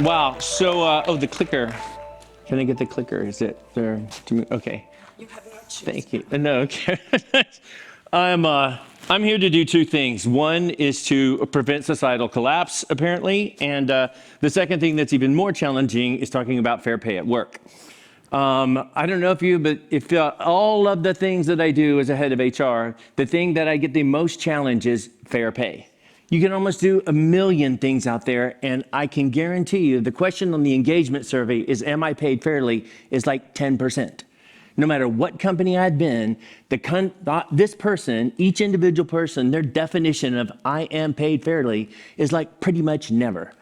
Wow. So, the clicker. Can I get the clicker? Is it there? Okay. You have no choice. Thank you. No, okay. I'm here to do two things. One is to prevent societal collapse, apparently, and the second thing that's even more challenging is talking about fair pay at work. I don't know if you, but if all of the things that I do as a head of HR, the thing that I get the most challenge is fair pay. You can almost do a million things out there, and I can guarantee you the question on the engagement survey is, am I paid fairly, is like 10%. No matter what company I'd been, this person, each individual person, their definition of I am paid fairly is like pretty much never.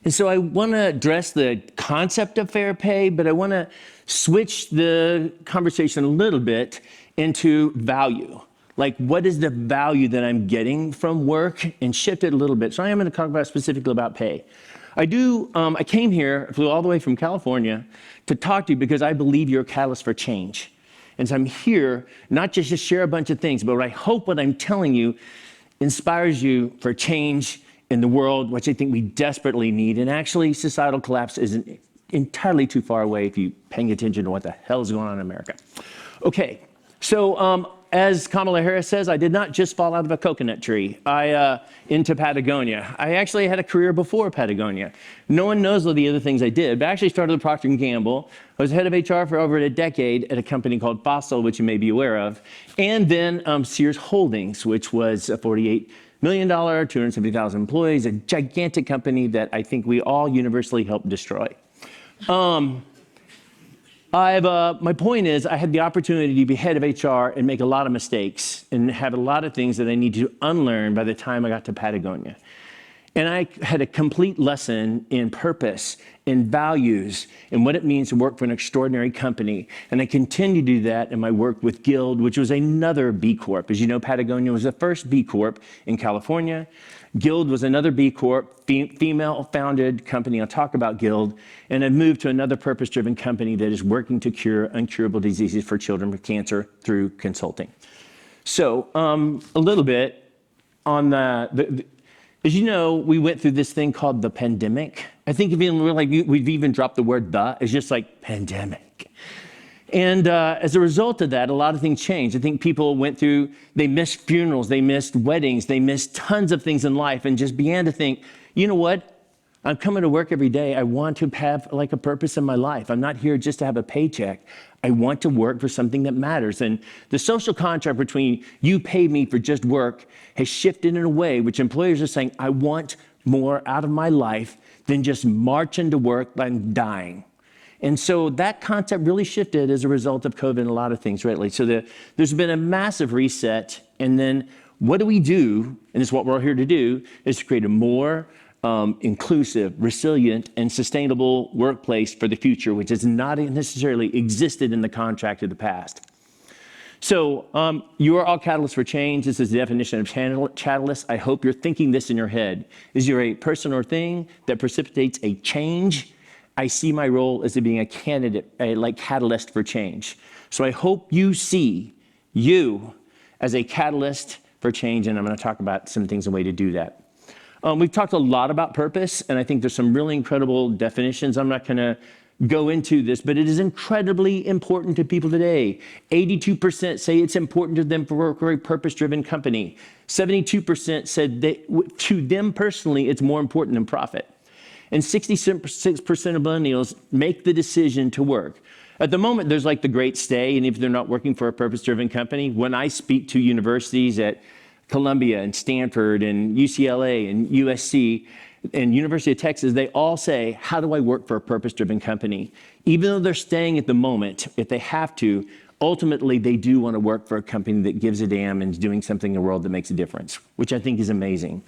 And so I want to address the concept of fair pay, but I want to switch the conversation a little bit into value. Like, what is the value that I'm getting from work, and shift it a little bit. So I am going to talk about specifically about pay. I came here, flew all the way from California to talk to you because I believe you're a catalyst for change. And so I'm here not just to share a bunch of things, but I hope what I'm telling you inspires you for change in the world, which I think we desperately need. And actually, societal collapse isn't entirely too far away if you're paying attention to what the hell is going on in America. Okay, so as Kamala Harris says, I did not just fall out of a coconut tree into Patagonia. I actually had a career before Patagonia. No one knows all the other things I did, but I actually started with Procter & Gamble. I was head of HR for over a decade at a company called Fossil, which you may be aware of, and then Sears Holdings, which was a $48 million, 270,000 employees, a gigantic company that I think we all universally helped destroy. My point is, I had the opportunity to be head of HR and make a lot of mistakes and have a lot of things that I need to unlearn by the time I got to Patagonia. And I had a complete lesson in purpose, in values, and what it means to work for an extraordinary company. And I continue to do that in my work with Guild, which was another B Corp. As you know, Patagonia was the first B Corp in California. Guild was another B Corp, female-founded company. I'll talk about Guild. And I've moved to another purpose-driven company that is working to cure incurable diseases for children with cancer through consulting. So a little bit on as you know, we went through this thing called the pandemic. I think we've even dropped the word "the." It's just like pandemic. And as a result of that, a lot of things changed. I think people they missed funerals, they missed weddings, they missed tons of things in life, and just began to think, you know what? I'm coming to work every day. I want to have like a purpose in my life. I'm not here just to have a paycheck. I want to work for something that matters. And the social contract between you pay me for just work has shifted in a way which employers are saying, I want more out of my life than just marching to work and dying. And so that concept really shifted as a result of COVID and a lot of things lately. So there's been a massive reset. And then what do we do? And it's what we're here to do, is to create a more inclusive, resilient, and sustainable workplace for the future, which has not necessarily existed in the contract of the past. So you are all catalysts for change. This is the definition of catalyst. I hope you're thinking this in your head. Is you're a person or thing that precipitates a change? I see my role as being a catalyst for change. So I hope you see you as a catalyst for change, and I'm going to talk about some things and a way to do that. We've talked a lot about purpose, and I think there's some really incredible definitions. I'm not going to go into this, but it is incredibly important to people today. 82% say it's important to them to work for a purpose-driven company. 72% said that to them personally, it's more important than profit. And 66% of millennials make the decision to work. At the moment, there's like the great stay, and if they're not working for a purpose-driven company, when I speak to universities at Columbia and Stanford and UCLA and USC and University of Texas, they all say, how do I work for a purpose-driven company? Even though they're staying at the moment, if they have to, ultimately they do want to work for a company that gives a damn and is doing something in the world that makes a difference, which I think is amazing.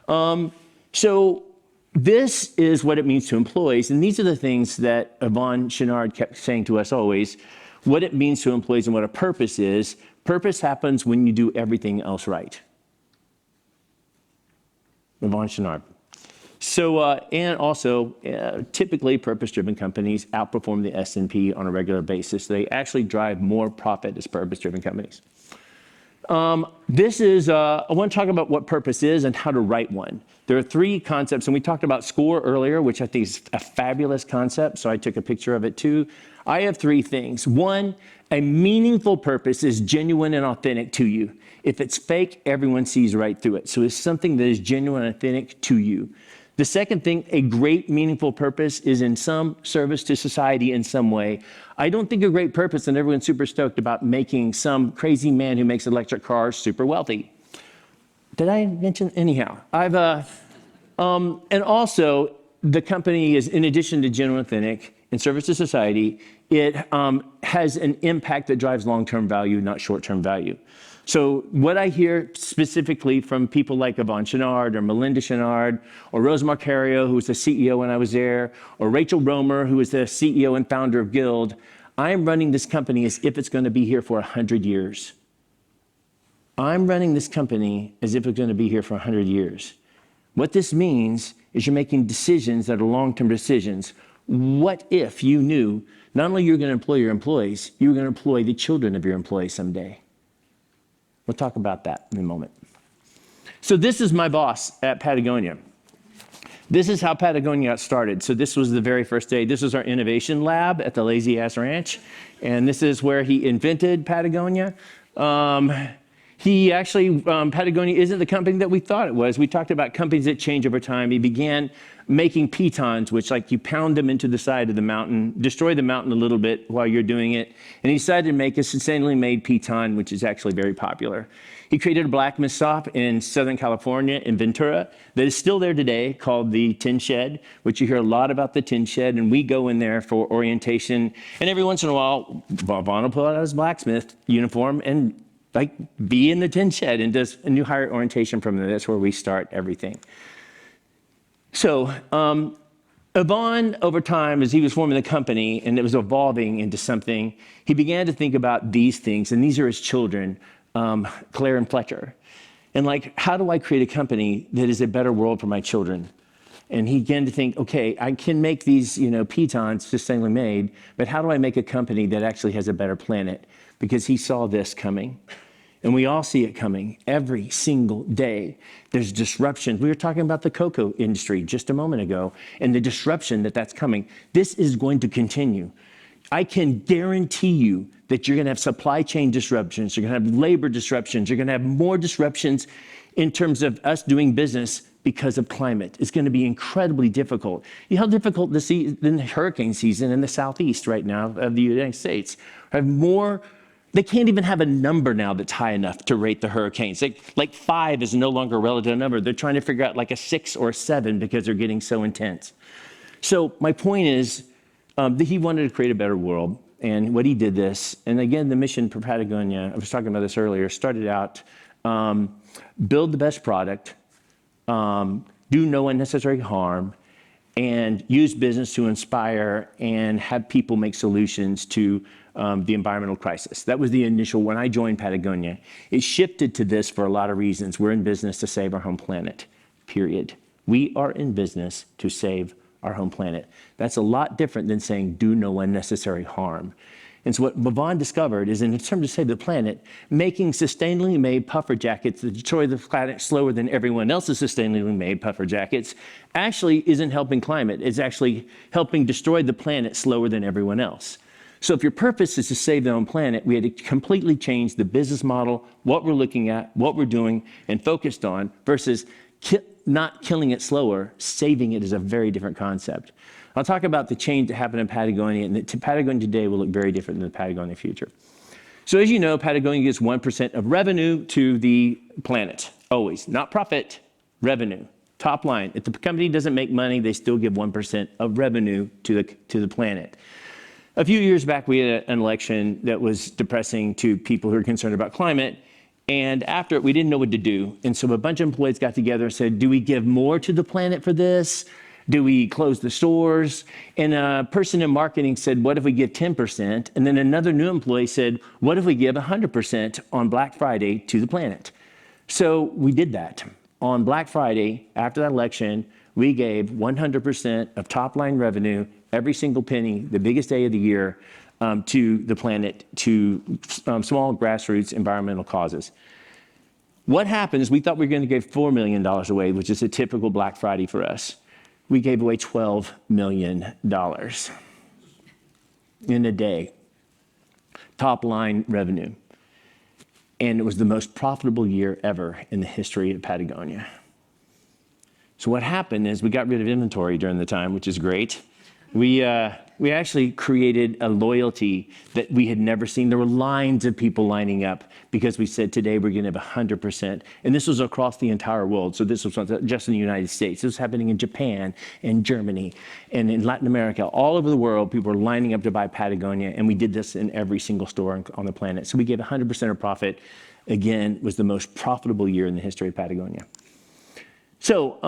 So this is what it means to employees, and these are the things that Yvonne Chouinard kept saying to us always, what it means to employees and what a purpose is. Purpose happens when you do everything else right. Yvonne Chouinard. So, and also, typically purpose-driven companies outperform the S&P on a regular basis. They actually drive more profit as purpose-driven companies. I want to talk about what purpose is and how to write one. There are three concepts, and we talked about SCORE earlier, which I think is a fabulous concept, so I took a picture of it too. I have three things. One, a meaningful purpose is genuine and authentic to you. If it's fake, everyone sees right through it. So it's something that is genuine and authentic to you. The second thing, a great meaningful purpose is in some service to society in some way. I don't think a great purpose, and everyone's super stoked about making some crazy man who makes electric cars super wealthy. Did I mention? Anyhow, and also the company is, in addition to genuine and authentic, in service to society, it has an impact that drives long-term value, not short-term value. So what I hear specifically from people like Yvonne Chouinard or Melinda Chouinard or Rose Marcario, who was the CEO when I was there, or Rachel Romer, who was the CEO and founder of Guild, I'm running this company as if it's going to be here for 100 years. I'm running this company as if it's going to be here for 100 years. What this means is you're making decisions that are long-term decisions. What if you knew not only you're going to employ your employees, you were going to employ the children of your employees someday? We'll talk about that in a moment. So this is my boss at Patagonia. This is how Patagonia got started. So this was the very first day. This was our innovation lab at the Lazy Ass Ranch. And this is where he invented Patagonia. Patagonia isn't the company that we thought it was. We talked about companies that change over time. He began making pitons, which like you pound them into the side of the mountain, destroy the mountain a little bit while you're doing it. And he decided to make a sustainably made piton, which is actually very popular. He created a blacksmith shop in Southern California, in Ventura, that is still there today, called the Tin Shed, which you hear a lot about the Tin Shed, and we go in there for orientation. And every once in a while, Vaughn will pull out his blacksmith uniform and be in the Tin Shed and does a new hire orientation from there. That's where we start everything. So Yvonne, over time, as he was forming the company and it was evolving into something, he began to think about these things, and these are his children, Claire and Fletcher. And how do I create a company that is a better world for my children? And he began to think, okay, I can make these, pitons sustainably made, but how do I make a company that actually has a better planet? Because he saw this coming. And we all see it coming every single day. There's disruption. We were talking about the cocoa industry just a moment ago and the disruption that's coming. This is going to continue. I can guarantee you that you're going to have supply chain disruptions. You're going to have labor disruptions. You're going to have more disruptions in terms of us doing business because of climate. It's going to be incredibly difficult. You know how difficult the hurricane season in the southeast right now of the United States. They can't even have a number now that's high enough to rate the hurricanes. Like 5 is no longer a relative number. They're trying to figure out like a 6 or a 7 because they're getting so intense. So my point is that he wanted to create a better world. And what he did this, and again, the mission for Patagonia, I was talking about this earlier, started out, build the best product, do no unnecessary harm, and use business to inspire and have people make solutions to the environmental crisis. That was the initial, when I joined Patagonia. It shifted to this for a lot of reasons. We're in business to save our home planet, period. We are in business to save our home planet. That's a lot different than saying do no unnecessary harm. And so what Yvonne discovered is, in terms of save the planet, making sustainably made puffer jackets that destroy the planet slower than everyone else's sustainably made puffer jackets actually isn't helping climate. It's actually helping destroy the planet slower than everyone else. So if your purpose is to save the home planet, we had to completely change the business model, what we're looking at, what we're doing, and focused on, versus not killing it slower. Saving it is a very different concept. I'll talk about the change that happened in Patagonia, and that Patagonia today will look very different than the Patagonia future. So as you know, Patagonia gives 1% of revenue to the planet, always. Not profit, revenue, top line. If the company doesn't make money, they still give 1% of revenue to the planet. A few years back, we had an election that was depressing to people who are concerned about climate. And after it, we didn't know what to do. And so a bunch of employees got together and said, do we give more to the planet for this? Do we close the stores? And a person in marketing said, what if we give 10%? And then another new employee said, what if we give 100% on Black Friday to the planet? So we did that. On Black Friday, after that election, we gave 100% of top line revenue, every single penny, the biggest day of the year, to the planet, to small grassroots environmental causes. What happened is we thought we were going to give $4 million away, which is a typical Black Friday for us. We gave away $12 million in a day, top line revenue. And it was the most profitable year ever in the history of Patagonia. So what happened is we got rid of inventory during the time, which is great. We actually created a loyalty that we had never seen. There were lines of people lining up because we said, today we're going to have 100%. And this was across the entire world. So this was not just in the United States. This was happening in Japan and Germany and in Latin America. All over the world, people were lining up to buy Patagonia. And we did this in every single store on the planet. So we gave 100% of profit. Again, it was the most profitable year in the history of Patagonia. So,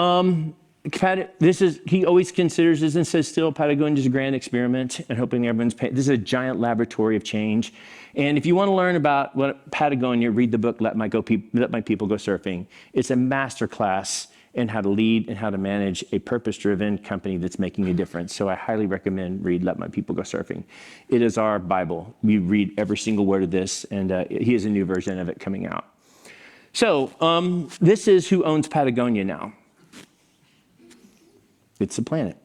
he always considers this and says still Patagonia is a grand experiment and hoping everyone's paying. This is a giant laboratory of change. And if you want to learn about what Patagonia, read the book, Let My People Go Surfing. It's a masterclass in how to lead and how to manage a purpose-driven company that's making a difference. So I highly recommend read Let My People Go Surfing. It is our Bible. We read every single word of this, and he has a new version of it coming out. So this is who owns Patagonia now. It's the planet.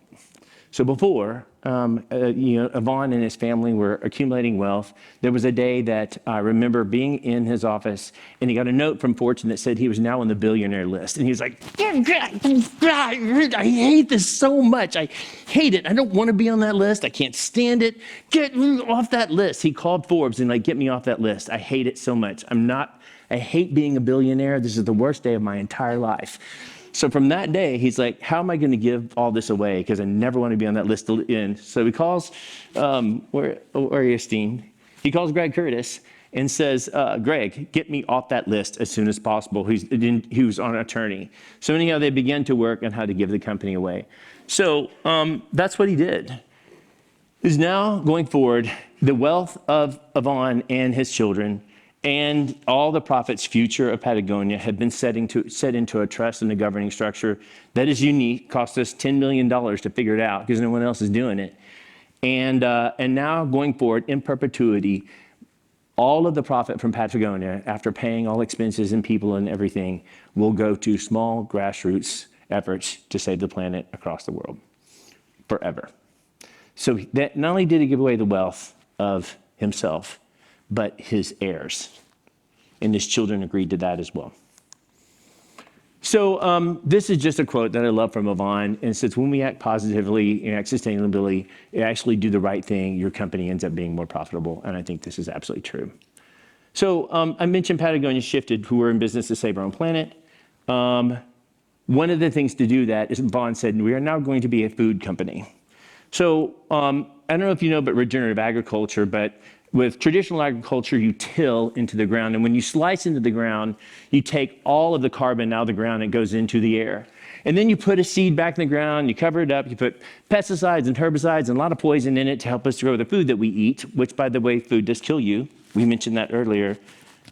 So before, Yvon and his family were accumulating wealth. There was a day that I remember being in his office, and he got a note from Fortune that said he was now on the billionaire list. And he was like, I hate this so much. I hate it. I don't want to be on that list. I can't stand it. Get me off that list. He called Forbes and get me off that list. I hate it so much. I hate being a billionaire. This is the worst day of my entire life. So from that day, he's like, how am I going to give all this away? Because I never want to be on that list to end. So he calls, where is Steen? He calls Greg Curtis and says, Greg, get me off that list as soon as possible. He was on an attorney. So anyhow, they began to work on how to give the company away. So that's what he did. Is now going forward, the wealth of Yvon and his children and all the profits future of Patagonia have been set into a trust and a governing structure that is unique, cost us $10 million to figure it out because no one else is doing it. And now going forward in perpetuity, all of the profit from Patagonia, after paying all expenses and people and everything, will go to small grassroots efforts to save the planet across the world forever. So that not only did he give away the wealth of himself, but his heirs. And his children agreed to that as well. So this is just a quote that I love from Yvon. And it says, when we act positively and act sustainably, actually do the right thing, your company ends up being more profitable. And I think this is absolutely true. So I mentioned Patagonia shifted, who were in business to save our own planet. One of the things to do that is Yvon said, we are now going to be a food company. So I don't know if you know, but regenerative agriculture, but with traditional agriculture, you till into the ground. And when you slice into the ground, you take all of the carbon out of the ground and it goes into the air. And then you put a seed back in the ground, you cover it up, you put pesticides and herbicides and a lot of poison in it to help us grow the food that we eat, which, by the way, food does kill you. We mentioned that earlier.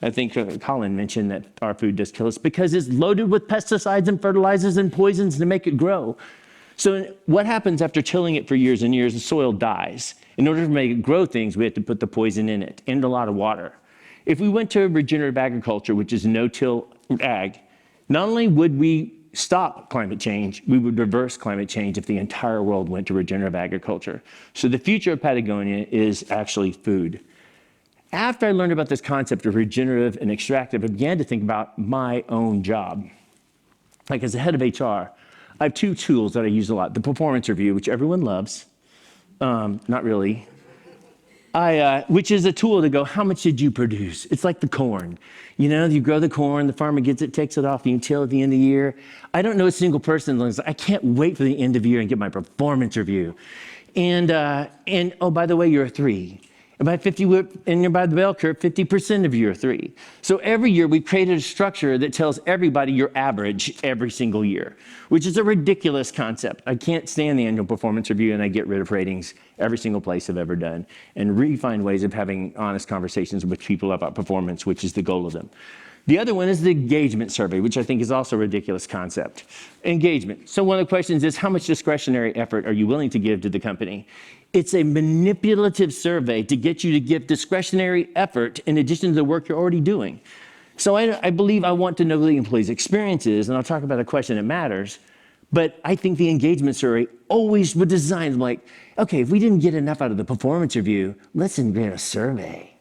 I think Colin mentioned that our food does kill us because it's loaded with pesticides and fertilizers and poisons to make it grow. So what happens after tilling it for years and years? The soil dies. In order to make it grow things, we have to put the poison in it and a lot of water. If we went to regenerative agriculture, which is no-till ag, not only would we stop climate change, we would reverse climate change if the entire world went to regenerative agriculture. So the future of Patagonia is actually food. After I learned about this concept of regenerative and extractive, I began to think about my own job. Like as the head of HR, I have two tools that I use a lot. The performance review, which everyone loves. Not really. Which is a tool to go, how much did you produce? It's like the corn. You grow the corn, the farmer gets it, takes it off, you till at the end of the year. I don't know a single person that's like, I can't wait for the end of the year and get my performance review. And oh, by the way, you're a 3. And by 50, and you're by the bell curve, 50% of you are 3. So every year we've created a structure that tells everybody your average every single year, which is a ridiculous concept. I can't stand the annual performance review, and I get rid of ratings every single place I've ever done, and refine ways of having honest conversations with people about performance, which is the goal of them. The other one is the engagement survey, which I think is also a ridiculous concept. Engagement. So one of the questions is, how much discretionary effort are you willing to give to the company? It's a manipulative survey to get you to give discretionary effort in addition to the work you're already doing. So I believe I want to know the employee's experiences, and I'll talk about a question that matters, but I think the engagement survey always was designed like, okay, if we didn't get enough out of the performance review, let's invent a survey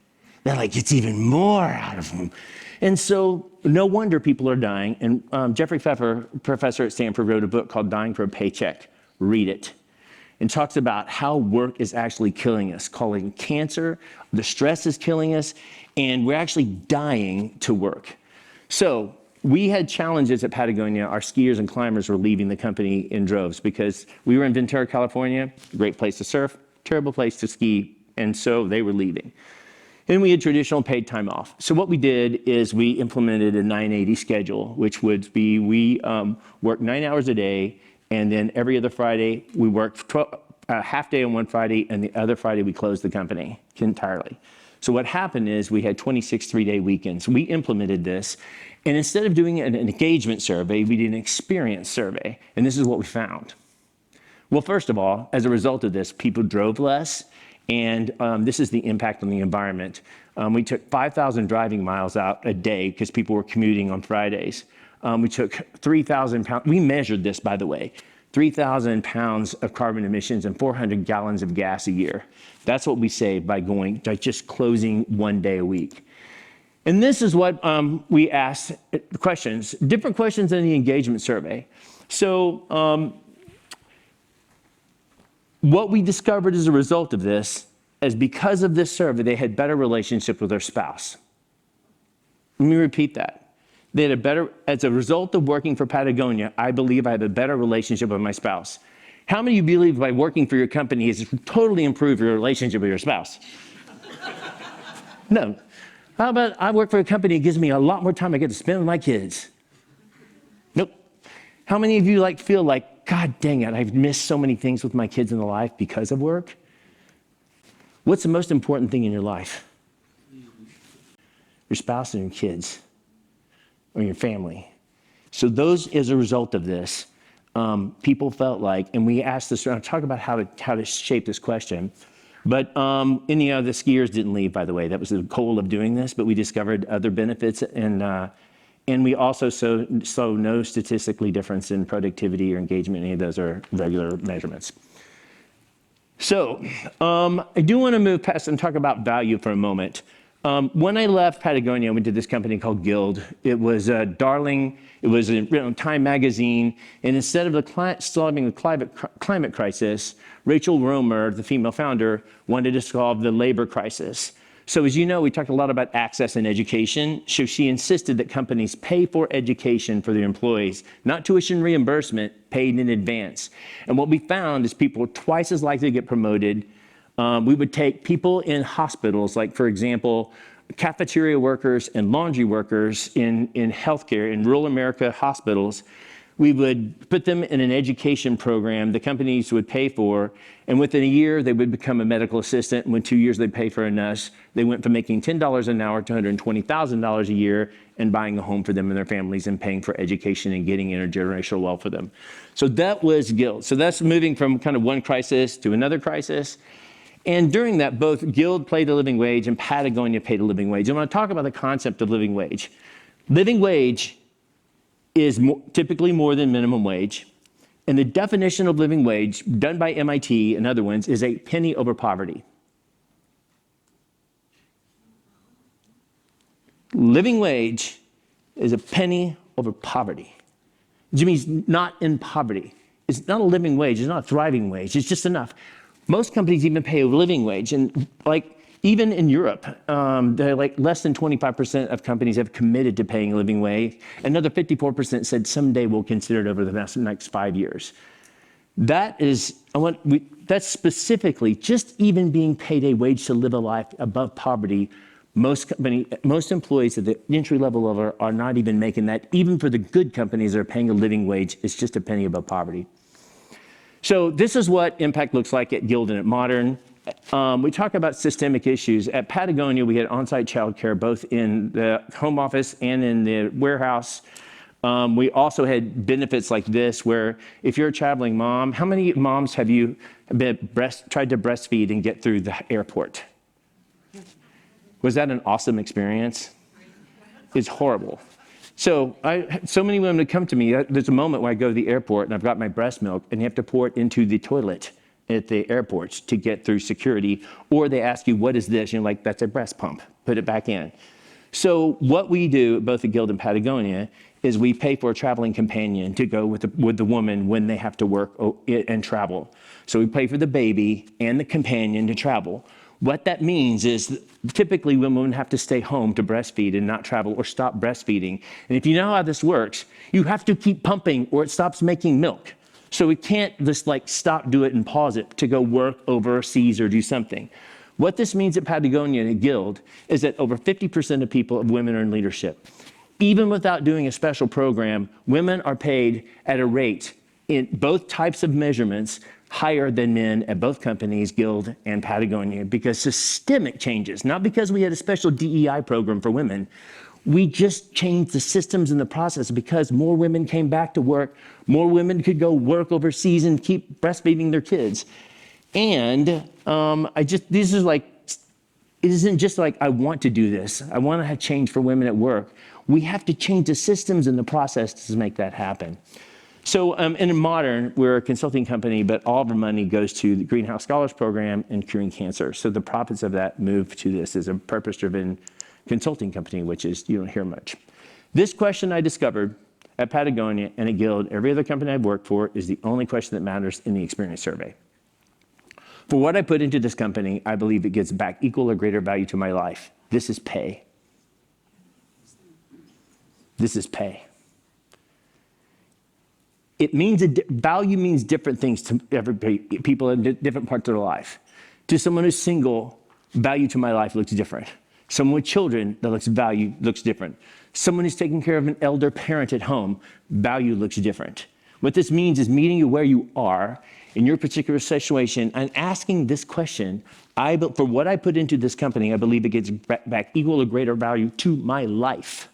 that like gets even more out of them. And so no wonder people are dying. And Jeffrey Pfeffer, professor at Stanford, wrote a book called Dying for a Paycheck. Read it. And talks about how work is actually killing us, calling cancer, the stress is killing us, and we're actually dying to work. So we had challenges at Patagonia. Our skiers and climbers were leaving the company in droves because we were in Ventura, California, great place to surf, terrible place to ski, and so they were leaving. And we had traditional paid time off. So what we did is we implemented a 980 schedule, which would be we work 9 hours a day, and then every other Friday we worked a half day on one Friday, and the other Friday we closed the company entirely. So what happened is we had 26 three-day weekends. We implemented this, and instead of doing an engagement survey, we did an experience survey, and this is what we found. Well, first of all, as a result of this, people drove less, and this is the impact on the environment. We took 5,000 driving miles out a day because people were commuting on Fridays. We took 3,000 pounds, we measured this, by the way, 3,000 pounds of carbon emissions and 400 gallons of gas a year. That's what we saved by just closing 1 day a week. And this is what we asked questions, different questions than the engagement survey. So what we discovered as a result of this is because of this survey, they had better relationship with their spouse. Let me repeat that. They had a better, as a result of working for Patagonia, I believe I have a better relationship with my spouse. How many of you believe by working for your company has totally improved your relationship with your spouse? No. How about I work for a company that gives me a lot more time I get to spend with my kids? Nope. How many of you feel like, God dang it, I've missed so many things with my kids in the life because of work? What's the most important thing in your life? Your spouse and your kids, or your family. So those, as a result of this, people felt like, and we asked this, I'll talk about how to shape this question, but the skiers didn't leave, by the way. That was the goal of doing this, but we discovered other benefits, and we also saw no statistically difference in productivity or engagement. Any of those are regular measurements. So I do want to move past and talk about value for a moment. When I left Patagonia, I went to this company called Guild. It was a darling. It was in Time magazine. And instead of solving the climate crisis, Rachel Romer, the female founder, wanted to solve the labor crisis. So as you know, we talked a lot about access and education. So she insisted that companies pay for education for their employees, not tuition reimbursement, paid in advance. And what we found is people were twice as likely to get promoted. We would take people in hospitals, like, for example, cafeteria workers and laundry workers in healthcare, in rural America hospitals. We would put them in an education program the companies would pay for, and within a year, they would become a medical assistant, and within 2 years, they'd pay for a nurse. They went from making $10 an hour to $120,000 a year and buying a home for them and their families and paying for education and getting intergenerational wealth for them. So that was Guild. So that's moving from kind of one crisis to another crisis. And during that, both Guild paid a living wage and Patagonia paid a living wage. I want to talk about the concept of living wage. Living wage is typically more than minimum wage. And the definition of living wage, done by MIT and other ones, is a penny over poverty. Living wage is a penny over poverty. Which means not in poverty. It's not a living wage, it's not a thriving wage, it's just enough. Most companies even pay a living wage, and even in Europe, they're less than 25% of companies have committed to paying a living wage. Another 54% said someday we'll consider it over the next 5 years. That's specifically just even being paid a wage to live a life above poverty. Most employees at the entry level are not even making that. Even for the good companies that are paying a living wage, it's just a penny above poverty. So this is what impact looks like at Guild and at Modern. we talk about systemic issues. At Patagonia, we had on-site childcare both in the home office and in the warehouse. We also had benefits like this, where if you're a traveling mom, how many moms have you tried to breastfeed and get through the airport? Was that an awesome experience? It's horrible. So many women would come to me. There's a moment where I go to the airport and I've got my breast milk and you have to pour it into the toilet at the airports to get through security, or they ask you, what is this? You're like, that's a breast pump, put it back in. So what we do, both at Guild and Patagonia, is we pay for a traveling companion to go with the woman when they have to work and travel. So we pay for the baby and the companion to travel. What that means is typically women have to stay home to breastfeed and not travel or stop breastfeeding. And if you know how this works, you have to keep pumping or it stops making milk. So we can't just like stop, do it, and pause it to go work overseas or do something. What this means at Patagonia and at Guild is that over 50% of people of women are in leadership. Even without doing a special program, women are paid at a rate in both types of measurements higher than men at both companies, Guild and Patagonia, because systemic changes, not because we had a special DEI program for women. We just changed the systems and the process because more women came back to work, more women could go work overseas and keep breastfeeding their kids. And this is like, it isn't just like, I want to do this. I want to have change for women at work. We have to change the systems and the process to make that happen. So in Modern, we're a consulting company, but all of our money goes to the Greenhouse Scholars Program and curing cancer. So the profits of that move to this as a purpose-driven consulting company, which is, you don't hear much. This question I discovered at Patagonia and at Guild, every other company I've worked for, is the only question that matters in the experience survey. For what I put into this company, I believe it gives back equal or greater value to my life. This is pay. This is pay. It means value means different things to people in different parts of their life. To someone who's single, value to my life looks different. Someone with children, value looks different. Someone who's taking care of an elder parent at home, value looks different. What this means is meeting you where you are in your particular situation and asking this question. For what I put into this company, I believe it gets back equal or greater value to my life.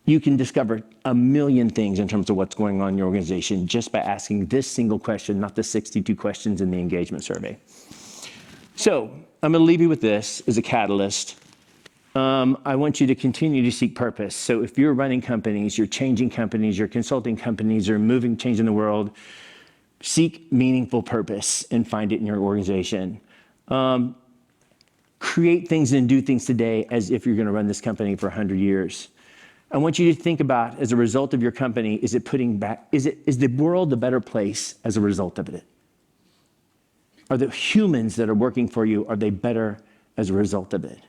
You can discover a million things in terms of what's going on in your organization just by asking this single question, not the 62 questions in the engagement survey. So I'm going to leave you with this as a catalyst. I want you to continue to seek purpose. So if you're running companies, you're changing companies, you're consulting companies, you're moving, changing the world, seek meaningful purpose and find it in your organization. Create things and do things today as if you're going to run this company for 100 years. I want you to think about, as a result of your company, is the world a better place as a result of it? Are the humans that are working for you, are they better as a result of it?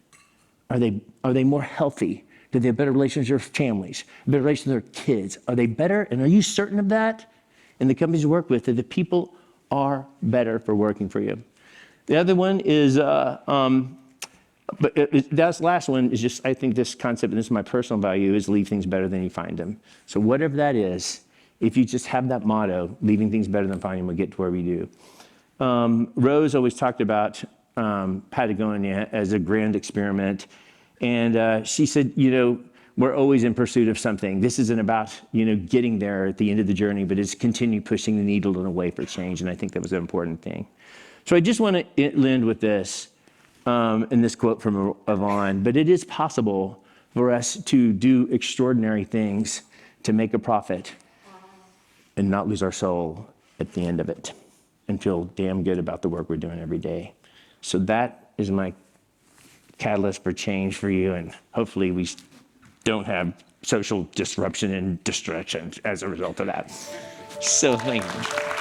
Are they more healthy? Do they have better relationships with their families, better relations with their kids? Are they better? And are you certain of that? In the companies you work with, that the people are better for working for you. The other one is, that last one is just, I think this concept, and this is my personal value, is leave things better than you find them. So whatever that is, if you just have that motto, leaving things better than finding them, we'll get to where we do. Rose always talked about Patagonia as a grand experiment. And she said, we're always in pursuit of something. This isn't about, getting there at the end of the journey, but it's continue pushing the needle in a way for change. And I think that was an important thing. So I just want to end with this, and this quote from Yvonne, but it is possible for us to do extraordinary things to make a profit and not lose our soul at the end of it and feel damn good about the work we're doing every day. So that is my catalyst for change for you, and hopefully we don't have social disruption and distraction as a result of that. So thank you.